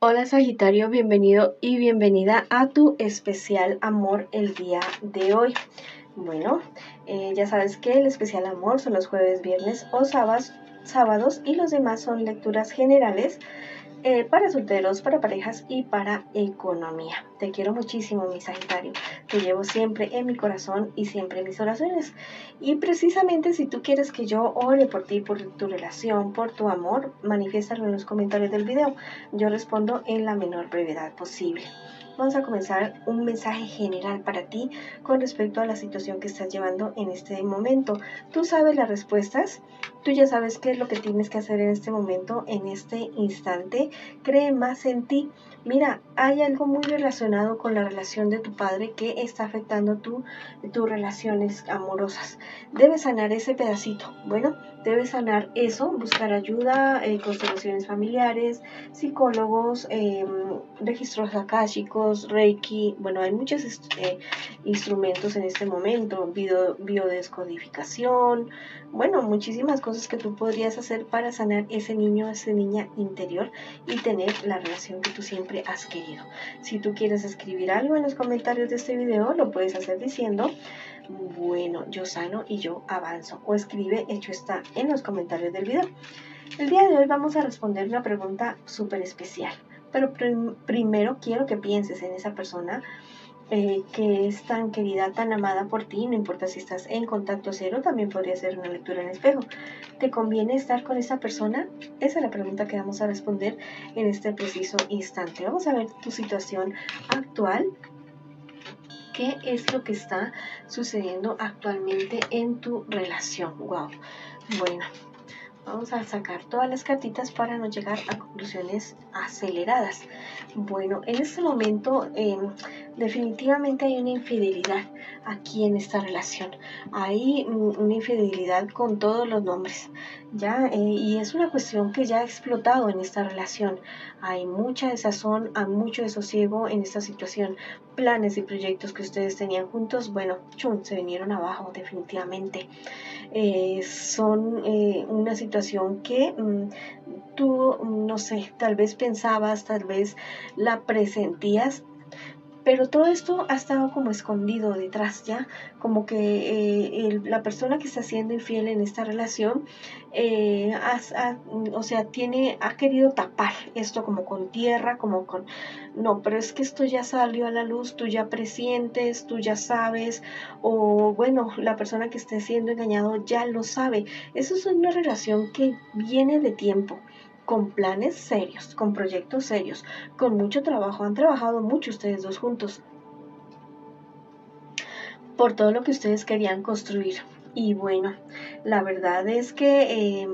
Hola Sagitario, bienvenido y bienvenida a tu especial amor el día de hoy. Bueno, ya sabes que el especial amor son los jueves, viernes o sábados y los demás son lecturas generales para solteros, para parejas y para economía. Te quiero muchísimo, mi Sagitario. Te llevo siempre en mi corazón y siempre en mis oraciones. Y precisamente si tú quieres que yo ore por ti, por tu relación, por tu amor, manifiéstalo en los comentarios del video. Yo respondo en la menor brevedad posible. Vamos a comenzar un mensaje general para ti con respecto a la situación que estás llevando en este momento. Tú sabes las respuestas, tú ya sabes qué es lo que tienes que hacer en este momento, en este instante. Cree más en ti. Mira, hay algo muy relacionado con la relación de tu padre que está afectando tus relaciones amorosas. Debes sanar ese pedacito. Bueno, debes sanar eso, buscar ayuda, constelaciones familiares, psicólogos, registros akáshicos, Reiki. Bueno, hay muchos instrumentos en este momento, biodescodificación. Bueno, muchísimas cosas que tú podrías hacer para sanar ese niño, esa niña interior y tener la relación que tú siempre has querido. Si tú quieres escribir algo en los comentarios de este video, lo puedes hacer diciendo: bueno, yo sano y yo avanzo. O escribe hecho está en los comentarios del video. El día de hoy vamos a responder una pregunta súper especial. Pero primero quiero que pienses en esa persona que es tan querida, tan amada por ti. No importa si estás en contacto cero, también podría ser una lectura en espejo. ¿Te conviene estar con esa persona? Esa es la pregunta que vamos a responder en este preciso instante. Vamos a ver tu situación actual. ¿Qué es lo que está sucediendo actualmente en tu relación? Wow. Bueno, vamos a sacar todas las cartitas para no llegar a conclusiones aceleradas. Bueno, en este momento definitivamente hay una infidelidad aquí en esta relación. Hay una infidelidad con todos los nombres, ¿ya? Y es una cuestión que ya ha explotado en esta relación. Hay mucha desazón, hay mucho desosiego en esta situación. Planes y proyectos que ustedes tenían juntos, bueno, se vinieron abajo definitivamente. Son una situación que tú, no sé, tal vez pensabas, tal vez la presentías, pero todo esto ha estado como escondido detrás, ya, como que la persona que está siendo infiel en esta relación, o sea, ha querido tapar esto como con tierra, como con, no, pero es que esto ya salió a la luz, tú ya presientes, tú ya sabes, o bueno, la persona que esté siendo engañado ya lo sabe. Eso es una relación que viene de tiempo, con planes serios, con proyectos serios, con mucho trabajo. Han trabajado mucho ustedes dos juntos por todo lo que ustedes querían construir. Y bueno, la verdad es que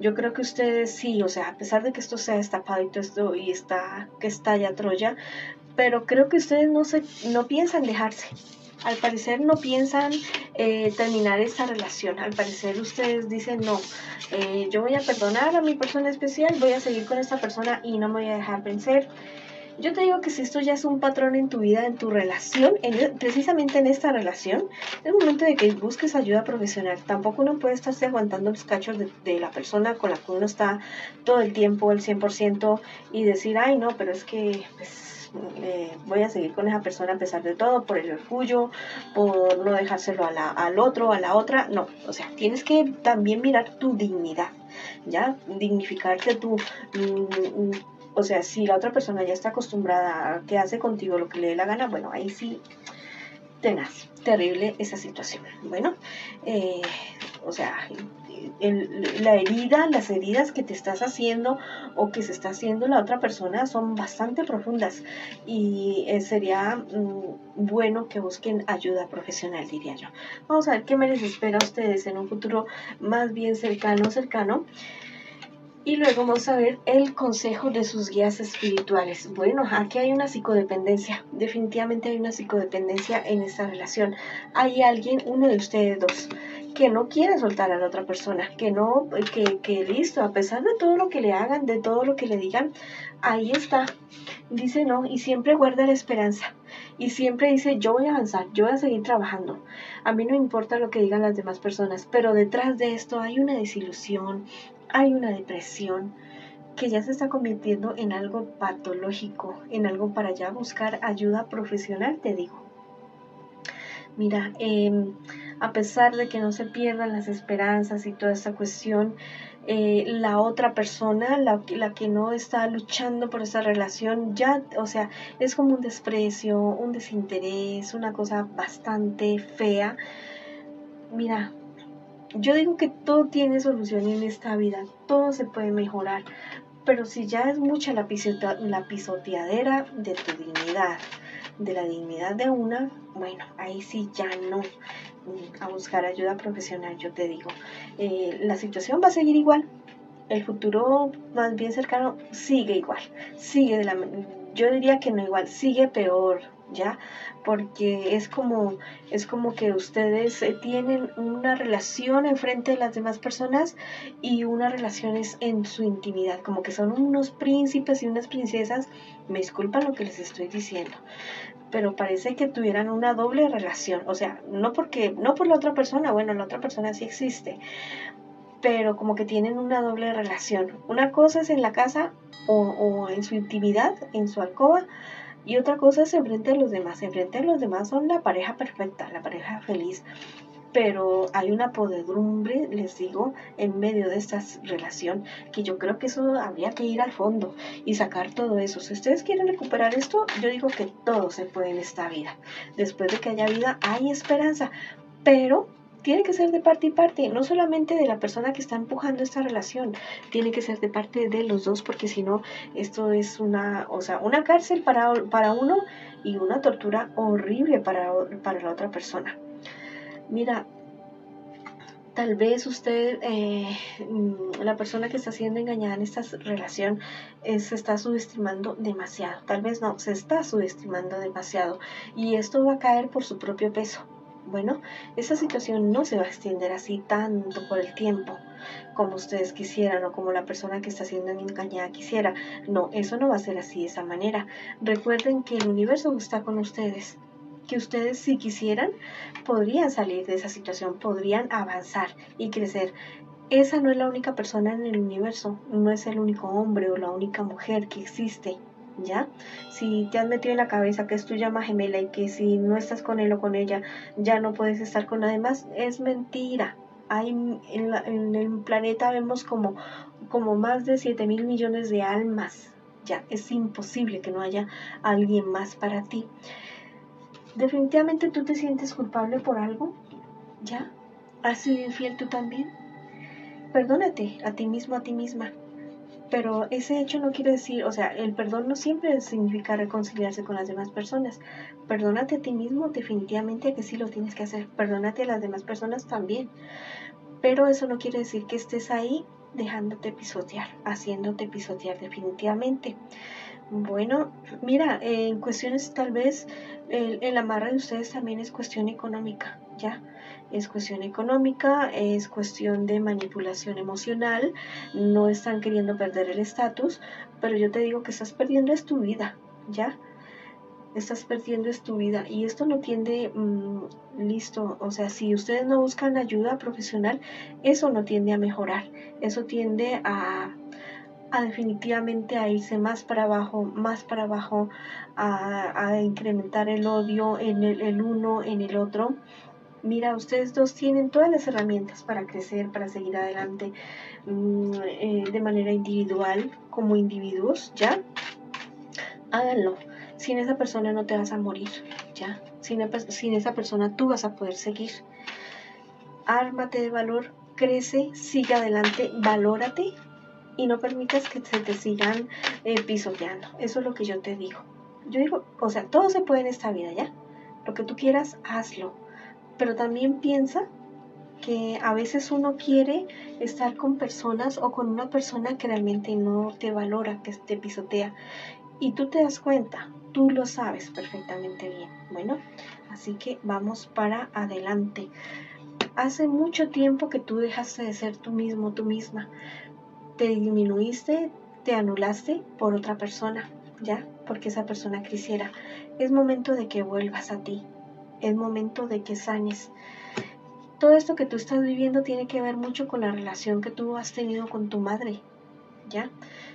yo creo que ustedes sí, o sea, a pesar de que esto sea destapado y todo esto y está que estalla Troya, pero creo que ustedes no piensan dejarse. Al parecer no piensan terminar esta relación. Al parecer ustedes dicen no, yo voy a perdonar a mi persona especial, voy a seguir con esta persona y no me voy a dejar vencer. Yo te digo que si esto ya es un patrón en tu vida, en tu relación, precisamente en esta relación, es el momento de que busques ayuda profesional. Tampoco uno puede estarse aguantando los cachos de la persona con la que uno está todo el tiempo, el 100%, y decir, ay no, pero es que pues, voy a seguir con esa persona a pesar de todo, por el orgullo, por no dejárselo al otro, a la otra. No, o sea, tienes que también mirar tu dignidad, ¿ya? Dignificarte tú. O sea, si la otra persona ya está acostumbrada a que hace contigo lo que le dé la gana, bueno, ahí sí, tenaz, terrible esa situación. Bueno, o sea, la herida, las heridas que te estás haciendo o que se está haciendo la otra persona son bastante profundas y sería bueno que busquen ayuda profesional, diría yo. Vamos a ver qué me les espera a ustedes en un futuro más bien cercano. Y luego vamos a ver el consejo de sus guías espirituales. Bueno, aquí hay una psicodependencia. Definitivamente hay una psicodependencia en esta relación. Hay alguien, uno de ustedes dos, que no quiere soltar a la otra persona, que listo, a pesar de todo lo que le hagan, de todo lo que le digan, ahí está. Dice no y siempre guarda la esperanza. Y siempre dice, yo voy a avanzar, yo voy a seguir trabajando. A mí no importa lo que digan las demás personas, pero detrás de esto hay una desilusión, hay una depresión, que ya se está convirtiendo en algo patológico, en algo para ya buscar ayuda profesional, te digo. Mira, a pesar de que no se pierdan las esperanzas y toda esta cuestión, la otra persona, la que no está luchando por esa relación, ya, o sea, es como un desprecio, un desinterés, una cosa bastante fea. Mira, yo digo que todo tiene solución en esta vida, todo se puede mejorar, pero si ya es mucha la pisoteadera de tu dignidad, de la dignidad de una, bueno, ahí sí ya no, a buscar ayuda profesional, yo te digo. La situación va a seguir igual, el futuro más bien cercano sigue igual, sigue de la, yo diría que no igual, sigue peor, ¿ya? Porque es como que ustedes tienen una relación enfrente de las demás personas y unas relaciones en su intimidad, como que son unos príncipes y unas princesas, me disculpan lo que les estoy diciendo, pero parece que tuvieran una doble relación, o sea, no por la otra persona, bueno, la otra persona sí existe, pero como que tienen una doble relación. Una cosa es en la casa o en su intimidad, en su alcoba, y otra cosa es enfrente de los demás. Enfrente de los demás son la pareja perfecta, la pareja feliz, pero hay una podredumbre, les digo, en medio de esta relación, que yo creo que eso habría que ir al fondo y sacar todo eso. Si ustedes quieren recuperar esto, yo digo que todo se puede en esta vida. Después de que haya vida, hay esperanza, pero tiene que ser de parte y parte, no solamente de la persona que está empujando esta relación, tiene que ser de parte de los dos, porque si no, esto es una, o sea, una cárcel para uno y una tortura horrible para la otra persona. Mira, tal vez usted, la persona que está siendo engañada en esta relación, se está subestimando demasiado. Tal vez no, se está subestimando demasiado. Y esto va a caer por su propio peso. Bueno, esa situación no se va a extender así tanto por el tiempo como ustedes quisieran o como la persona que está siendo engañada quisiera. No, eso no va a ser así de esa manera. Recuerden que el universo está con ustedes, que ustedes si quisieran podrían salir de esa situación, podrían avanzar y crecer. Esa no es la única persona en el universo, no es el único hombre o la única mujer que existe, ¿ya? Si te has metido en la cabeza que es tu llama gemela y que si no estás con él o con ella ya no puedes estar con nadie más, es mentira. Hay en el planeta vemos como más de 7.000 millones de almas. Ya, es imposible que no haya alguien más para ti. Definitivamente tú te sientes culpable por algo, ¿ya? ¿Has sido infiel tú también? Perdónate a ti mismo, a ti misma. Pero ese hecho no quiere decir, o sea, el perdón no siempre significa reconciliarse con las demás personas. Perdónate a ti mismo, definitivamente que sí lo tienes que hacer. Perdónate a las demás personas también. Pero eso no quiere decir que estés ahí dejándote pisotear, haciéndote pisotear definitivamente. Bueno, mira, en cuestiones tal vez el amarre de ustedes también es cuestión económica, ¿ya? Es cuestión económica, es cuestión de manipulación emocional, no están queriendo perder el estatus, pero yo te digo que estás perdiendo es tu vida, ¿ya? Estás perdiendo es tu vida y esto no tiende, listo, o sea, si ustedes no buscan ayuda profesional, eso no tiende a mejorar, eso tiende a definitivamente a irse más para abajo, a incrementar el odio en el uno, en el otro. Mira, ustedes dos tienen todas las herramientas para crecer, para seguir adelante de manera individual, como individuos, ¿ya? Háganlo. Sin esa persona no te vas a morir, ¿ya? Sin esa persona tú vas a poder seguir. Ármate de valor, crece, sigue adelante, valórate y no permitas que se te sigan pisoteando. Eso es lo que yo te digo. Yo digo, o sea, todo se puede en esta vida, ¿ya? Lo que tú quieras, hazlo. Pero también piensa que a veces uno quiere estar con personas o con una persona que realmente no te valora, que te pisotea. Y tú te das cuenta, tú lo sabes perfectamente bien. Bueno, así que vamos para adelante. Hace mucho tiempo que tú dejaste de ser tú mismo, tú misma. Te disminuiste, te anulaste por otra persona, ¿ya? Porque esa persona creciera. Es momento de que vuelvas a ti. Es momento de que sanes. Todo esto que tú estás viviendo tiene que ver mucho con la relación que tú has tenido con tu madre. ¿ya?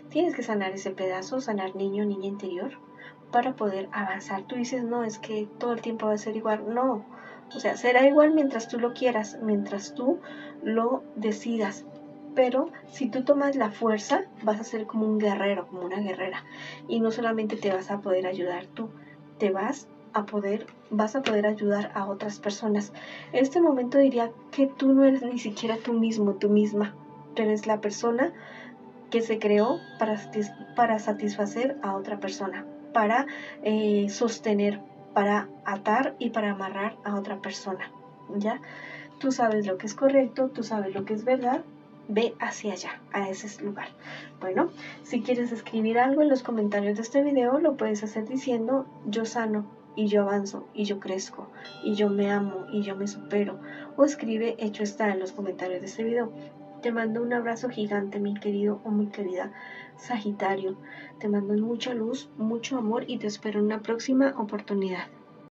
Tienes que sanar ese pedazo, sanar niño, niña interior, para poder avanzar. Tú dices, no, es que todo el tiempo va a ser igual. No, o sea, será igual mientras tú lo quieras, mientras tú lo decidas. Pero si tú tomas la fuerza, vas a ser como un guerrero, como una guerrera. Y no solamente te vas a poder ayudar tú, te vas a poder ayudar a otras personas. En este momento diría que tú no eres ni siquiera tú mismo, tú misma. Tú eres la persona que se creó para satisfacer a otra persona, para sostener, para atar y para amarrar a otra persona, ¿ya? Tú sabes lo que es correcto, tú sabes lo que es verdad, ve hacia allá, a ese lugar. Bueno, si quieres escribir algo en los comentarios de este video, lo puedes hacer diciendo, yo sano, y yo avanzo, y yo crezco, y yo me amo, y yo me supero. O escribe, hecho está, en los comentarios de este video. Te mando un abrazo gigante, mi querido o mi querida Sagitario. Te mando mucha luz, mucho amor y te espero en una próxima oportunidad.